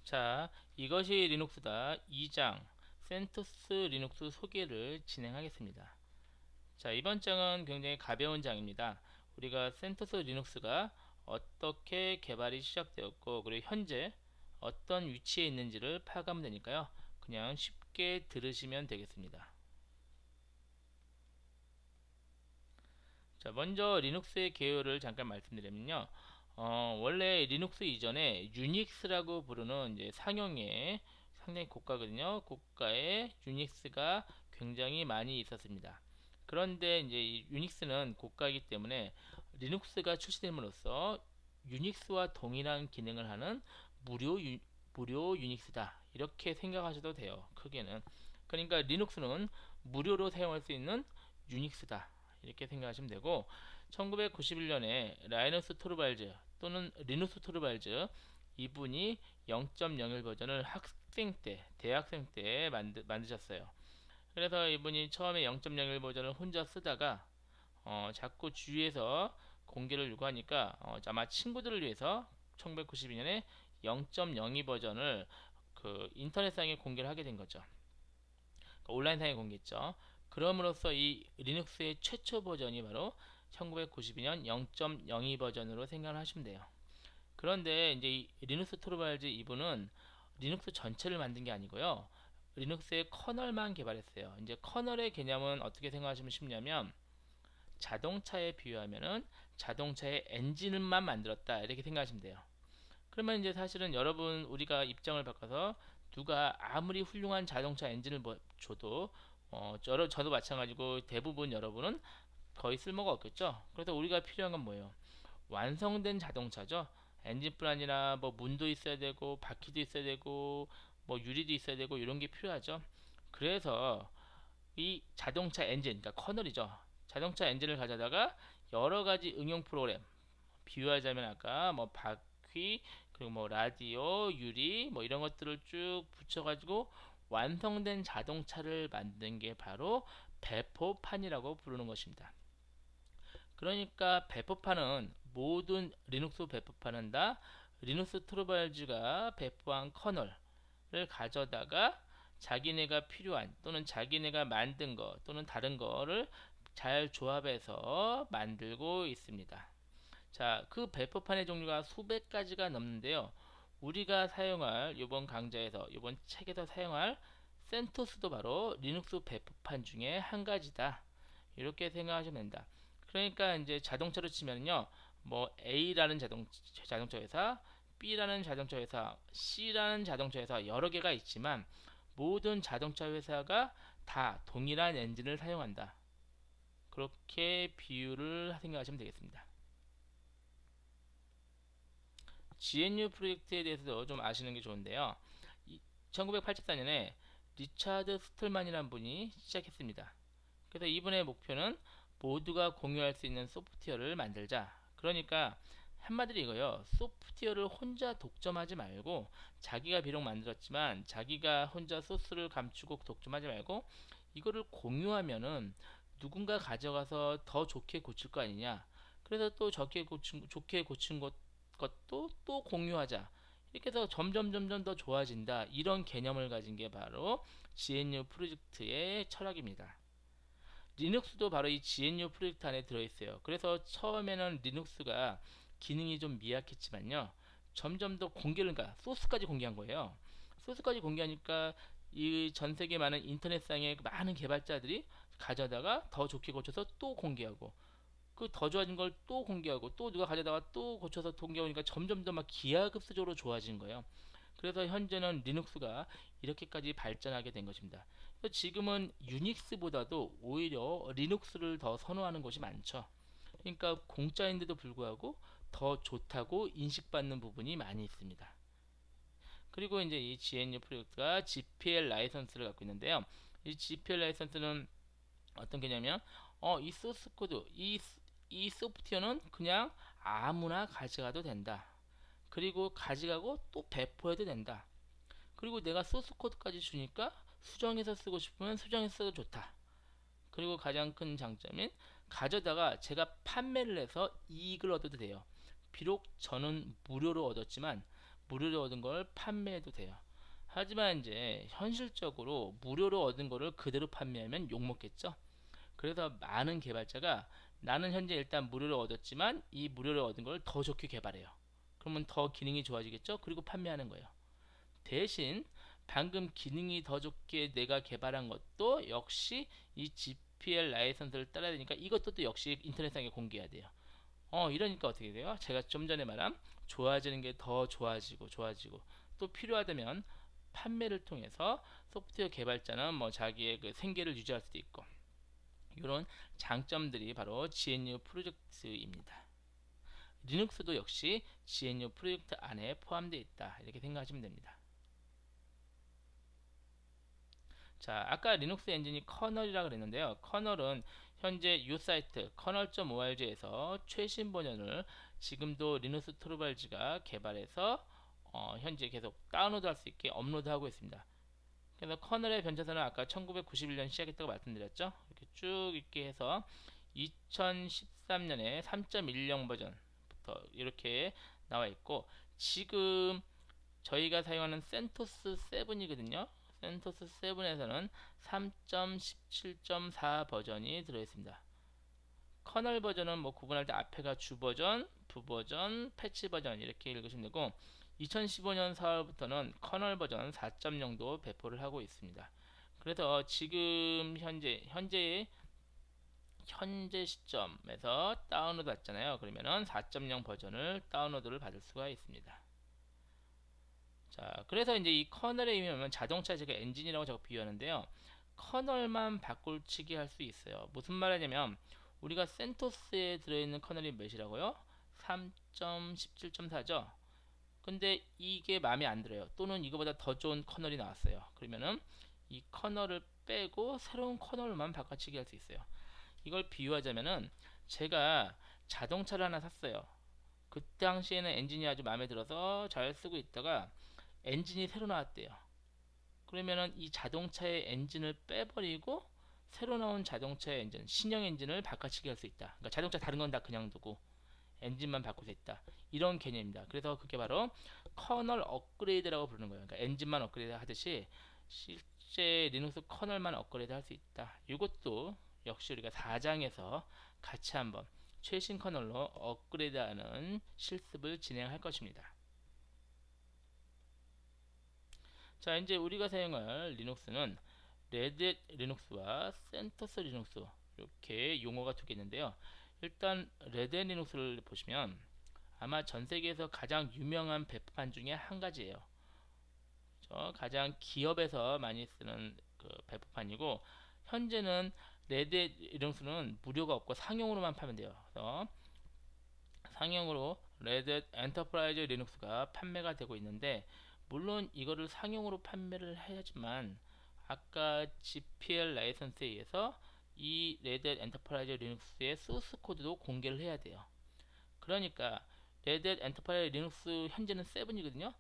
자, 이것이 리눅스다 2장 센토스 리눅스 소개를 진행하겠습니다. 자, 이번 장은 굉장히 가벼운 장입니다. 우리가 센토스 리눅스가 어떻게 개발이 시작되었고 그리고 현재 어떤 위치에 있는지를 파악하면 되니까요. 그냥 쉽게 들으시면 되겠습니다. 자, 먼저 리눅스의 개요를 잠깐 말씀드리면요. 원래 리눅스 이전에 유닉스라고 부르는 이제 상용의 상당히 고가거든요. 고가의 유닉스가 굉장히 많이 있었습니다. 그런데 이제 이 유닉스는 고가이기 때문에 리눅스가 출시됨으로써 유닉스와 동일한 기능을 하는 무료 유닉스다. 이렇게 생각하셔도 돼요. 크게는. 그러니까 리눅스는 무료로 사용할 수 있는 유닉스다. 이렇게 생각하시면 되고 1991년에 라이너스 토르발즈 또는 리누스 토르발즈 이분이 0.01 버전을 학생 때 대학생 때 만드셨어요. 그래서 이분이 처음에 0.01 버전을 혼자 쓰다가 자꾸 주위에서 공개를 요구하니까 아마 친구들을 위해서 1992년에 0.02 버전을 그 인터넷상에 공개를 하게 된 거죠. 온라인상에 공개했죠. 그럼으로써 이 리눅스의 최초 버전이 바로 1992년 0.02 버전으로 생각을 하시면 돼요. 그런데 이제 이 리눅스 토르발즈 이분은 리눅스 전체를 만든 게 아니고요. 리눅스의 커널만 개발했어요. 이제 커널의 개념은 어떻게 생각하시면 쉽냐면 자동차에 비유하면은 자동차의 엔진만 만들었다 이렇게 생각하시면 돼요. 그러면 이제 사실은 여러분 우리가 입장을 바꿔서 누가 아무리 훌륭한 자동차 엔진을 줘도 저도 마찬가지고 대부분 여러분은 거의 쓸모가 없겠죠. 그래서 우리가 필요한 건 뭐예요? 완성된 자동차죠. 엔진뿐 아니라 뭐 문도 있어야 되고 바퀴도 있어야 되고 뭐 유리도 있어야 되고 이런 게 필요하죠. 그래서 이 자동차 엔진, 그러니까 커널이죠. 자동차 엔진을 가져다가 여러 가지 응용 프로그램, 비유하자면 아까 뭐 바퀴 그리고 뭐 라디오 유리 뭐 이런 것들을 쭉 붙여가지고 완성된 자동차를 만든 게 바로 배포판이라고 부르는 것입니다. 그러니까 배포판은 모든 리눅스 배포판은 다 리눅스 토르발즈가 배포한 커널을 가져다가 자기네가 필요한 또는 자기네가 만든 거 또는 다른 거를 잘 조합해서 만들고 있습니다. 자, 그 배포판의 종류가 수백 가지가 넘는데요. 우리가 사용할 이번 강좌에서 이번 책에서 사용할 센토스도 바로 리눅스 배포판 중에 한 가지다. 이렇게 생각하시면 된다. 그러니까 이제 자동차로 치면요. 뭐 A라는 자동차 회사, B라는 자동차 회사, C라는 자동차 회사 여러 개가 있지만 모든 자동차 회사가 다 동일한 엔진을 사용한다. 그렇게 비유를 생각하시면 되겠습니다. GNU 프로젝트에 대해서도 좀 아시는 게 좋은데요. 1984년에 리차드 스톨만이라는 분이 시작했습니다. 그래서 이분의 목표는 모두가 공유할 수 있는 소프트웨어를 만들자. 그러니까 한마디로 이거요. 소프트웨어를 혼자 독점하지 말고 자기가 비록 만들었지만 자기가 혼자 소스를 감추고 독점하지 말고 이거를 공유하면은 누군가 가져가서 더 좋게 고칠 거 아니냐. 그래서 또 좋게 고친 것도 또 공유하자. 이렇게 해서 점점 더 좋아진다. 이런 개념을 가진 게 바로 GNU 프로젝트의 철학입니다. 리눅스도 바로 이 GNU 프로젝트 안에 들어있어요. 그래서 처음에는 리눅스가 기능이 좀 미약했지만요. 점점 더 공개를, 그러니까 소스까지 공개한 거예요. 소스까지 공개하니까 이 전 세계 많은 인터넷상의 많은 개발자들이 가져다가 더 좋게 고쳐서 또 공개하고 그 더 좋아진 걸 또 공개하고 또 누가 가져다가 또 고쳐서 공개하니까 점점 더 막 기하급수적으로 좋아진 거예요. 그래서 현재는 리눅스가 이렇게까지 발전하게 된 것입니다. 지금은 유닉스보다도 오히려 리눅스를 더 선호하는 곳이 많죠. 그러니까 공짜인데도 불구하고 더 좋다고 인식받는 부분이 많이 있습니다. 그리고 이제 이 GNU 프로젝트가 GPL 라이선스를 갖고 있는데요. 이 GPL 라이선스는 어떤 개념이냐? 이 소스 코드, 이 소프트웨어는 그냥 아무나 가져가도 된다. 그리고 가져가고 또 배포해도 된다. 그리고 내가 소스 코드까지 주니까 수정해서 쓰고 싶으면 수정해서 써도 좋다. 그리고 가장 큰 장점인 가져다가 제가 판매를 해서 이익을 얻어도 돼요. 비록 저는 무료로 얻었지만 무료로 얻은 걸 판매해도 돼요. 하지만 이제 현실적으로 무료로 얻은 거를 그대로 판매하면 욕먹겠죠. 그래서 많은 개발자가 나는 현재 일단 무료로 얻었지만 이 무료로 얻은 걸 더 좋게 개발해요. 그러면 더 기능이 좋아지겠죠. 그리고 판매하는 거예요. 대신 방금 기능이 더 좋게 내가 개발한 것도 역시 이 GPL 라이선스를 따라야 되니까 이것도 또 역시 인터넷상에 공개해야 돼요. 이러니까 어떻게 돼요? 제가 좀 전에 말한 좋아지는 게 더 좋아지고 또 필요하다면 판매를 통해서 소프트웨어 개발자는 뭐 자기의 그 생계를 유지할 수도 있고, 이런 장점들이 바로 GNU 프로젝트입니다. 리눅스도 역시 GNU 프로젝트 안에 포함되어 있다, 이렇게 생각하시면 됩니다. 자, 아까 리눅스 엔진이 커널이라 그랬는데요. 커널은 현재 u사이트 kernel.org에서 최신 버전을 지금도 리눅스 토르발즈가 개발해서 현재 계속 다운로드 할 수 있게 업로드하고 있습니다. 그래서 커널의 변천사는 아까 1991년 시작했다고 말씀드렸죠. 이렇게 쭉 있게 해서 2013년에 3.10 버전부터 이렇게 나와 있고, 지금 저희가 사용하는 센토스 7이거든요. 센토스 7에서는 3.17.4 버전이 들어있습니다. 커널 버전은 뭐 구분할 때 앞에가 주 버전, 부 버전, 패치 버전 이렇게 읽으시면 되고, 2015년 4월부터는 커널 버전 4.0도 배포를 하고 있습니다. 그래서 지금 현재 시점에서 다운로드 받잖아요. 그러면은 4.0 버전을 다운로드를 받을 수가 있습니다. 자, 그래서 이제 이 커널의 의미는 자동차 제가 엔진이라고 제가 비유하는데요. 커널만 바꿀치기 할 수 있어요. 무슨 말이냐면 우리가 센토스에 들어있는 커널이 몇이라고요? 3.17.4죠. 근데 이게 마음에 안 들어요. 또는 이거보다 더 좋은 커널이 나왔어요. 그러면은 이 커널을 빼고 새로운 커널만 바꿔치기 할 수 있어요. 이걸 비유하자면은 제가 자동차를 하나 샀어요. 그 당시에는 엔진이 아주 마음에 들어서 잘 쓰고 있다가 엔진이 새로 나왔대요. 그러면은 이 자동차의 엔진을 빼버리고 새로 나온 자동차의 엔진, 신형 엔진을 바꿔치기 할 수 있다. 그러니까 자동차 다른 건 다 그냥 두고 엔진만 바꿀 수 있다, 이런 개념입니다. 그래서 그게 바로 커널 업그레이드라고 부르는 거예요. 그러니까 엔진만 업그레이드 하듯이 실제 리눅스 커널만 업그레이드 할 수 있다. 이것도 역시 우리가 4장에서 같이 한번 최신 커널로 업그레이드하는 실습을 진행할 것입니다. 자, 이제 우리가 사용할 리눅스는 레드햇 리눅스와 센토스 리눅스, 이렇게 용어가 두 개 있는데요. 일단 레드햇 리눅스를 보시면 아마 전 세계에서 가장 유명한 배포판 중에 한 가지예요. 가장 기업에서 많이 쓰는 그 배포판이고, 현재는 레드햇 리눅스는 무료가 없고 상용으로만 팔면 돼요. 그래서 상용으로 레드햇 엔터프라이즈 리눅스가 판매가 되고 있는데, 물론 이거를 상용으로 판매를 해야지만 아까 GPL 라이선스에 의해서 이 레드햇 엔터프라이즈 리눅스의 소스 코드도 공개를 해야 돼요. 그러니까 레드햇 엔터프라이즈 리눅스 현재는 7이거든요.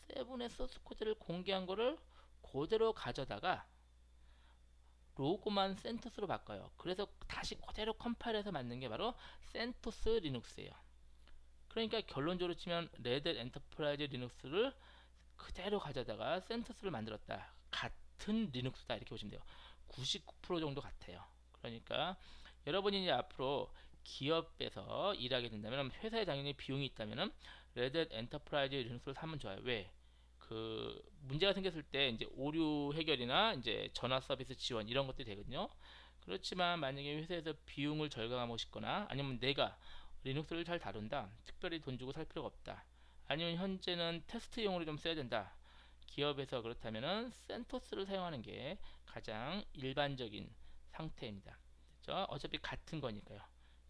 7의 소스 코드를 공개한 거를 그대로 가져다가 로고만 센토스로 바꿔요. 그래서 다시 그대로 컴파일해서 만든 게 바로 센토스 리눅스예요. 그러니까 결론적으로 치면 레드햇 엔터프라이즈 리눅스를 그대로 가져다가 센토스를 만들었다, 같은 리눅스다, 이렇게 보시면 돼요. 99% 정도 같아요. 그러니까 여러분이 이제 앞으로 기업에서 일하게 된다면, 회사에 당연히 비용이 있다면 레드햇 엔터프라이즈 리눅스를 사면 좋아요. 왜? 그 문제가 생겼을 때 이제 오류 해결이나 이제 전화 서비스 지원 이런 것들이 되거든요. 그렇지만 만약에 회사에서 비용을 절감하고 싶거나, 아니면 내가 리눅스를 잘 다룬다, 특별히 돈 주고 살 필요가 없다, 아니면 현재는 테스트용으로 좀 써야 된다, 기업에서 그렇다면은 센토스를 사용하는 게 가장 일반적인 상태입니다. 그렇죠? 어차피 같은 거니까요.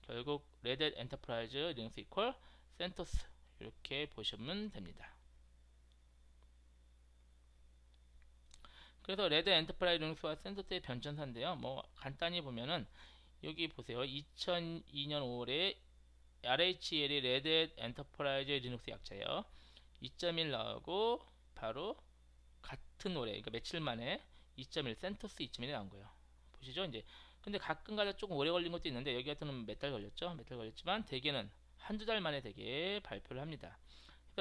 결국 레드햇 엔터프라이즈 리눅스 이퀄 센토스, 이렇게 보시면 됩니다. 그래서 레드 엔터프라이즈 리눅스와 센토스의 변천사인데요. 뭐 간단히 보면은 여기 보세요. 2002년 5월에 RHEL이 레드 엔터프라이즈 리눅스 약자예요. 2.1 나오고 바로 같은 올해, 그러니까 며칠 만에 2.1 센토스 2.1이 나온 거예요. 보시죠 이제. 근데 가끔가다 조금 오래 걸린 것도 있는데, 여기 같은 몇 달 걸렸죠. 몇 달 걸렸지만 대개는 한두 달 만에 되게 발표를 합니다.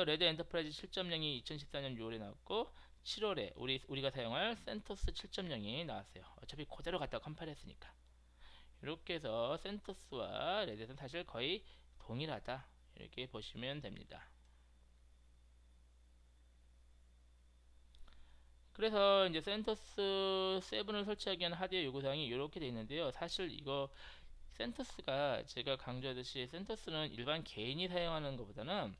그래서 레드 엔터프라이즈 7.0이 2014년 6월에 나왔고 7월에 우리가 사용할 센토스 7.0이 나왔어요. 어차피 그대로 갖다가 컴파일 했으니까. 이렇게 해서 센토스와 레드는 사실 거의 동일하다. 이렇게 보시면 됩니다. 그래서 이제 센토스 7을 설치하기 위한 하드웨어 요구사항이 이렇게 되어 있는데요. 사실 이거 센토스가 제가 강조하듯이 센토스는 일반 개인이 사용하는 것보다는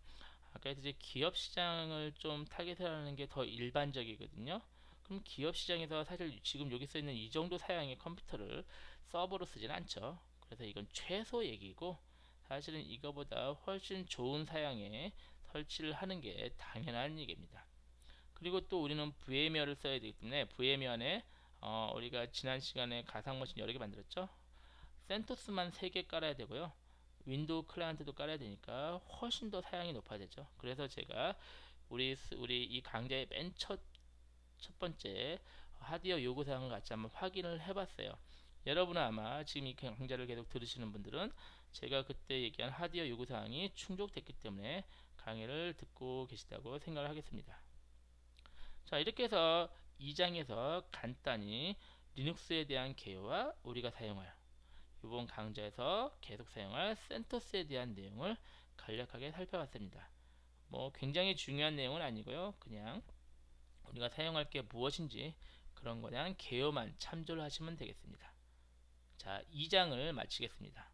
아까 이제 기업 시장을 좀 타겟하는 게 더 일반적이거든요. 그럼 기업 시장에서 사실 지금 여기 써 있는 이 정도 사양의 컴퓨터를 서버로 쓰진 않죠. 그래서 이건 최소 얘기고 사실은 이거보다 훨씬 좋은 사양에 설치를 하는 게 당연한 얘기입니다. 그리고 또 우리는 VMware를 써야 되기 때문에 VMware 안에 우리가 지난 시간에 가상머신 여러 개 만들었죠. 센토스만 3개 깔아야 되고요. 윈도우 클라이언트도 깔아야 되니까 훨씬 더 사양이 높아야 되죠. 그래서 제가 우리 이 강좌의 맨 첫 번째 하드웨어 요구사항을 같이 한번 확인을 해봤어요. 여러분은 아마 지금 이 강좌를 계속 들으시는 분들은 제가 그때 얘기한 하드웨어 요구사항이 충족됐기 때문에 강의를 듣고 계시다고 생각을 하겠습니다. 자, 이렇게 해서 2장에서 간단히 리눅스에 대한 개요와 우리가 사용할 이번 강좌에서 계속 사용할 센토스에 대한 내용을 간략하게 살펴봤습니다. 뭐 굉장히 중요한 내용은 아니고요. 그냥 우리가 사용할 게 무엇인지 그런 거에 대한 개요만 참조를 하시면 되겠습니다. 자, 2장을 마치겠습니다.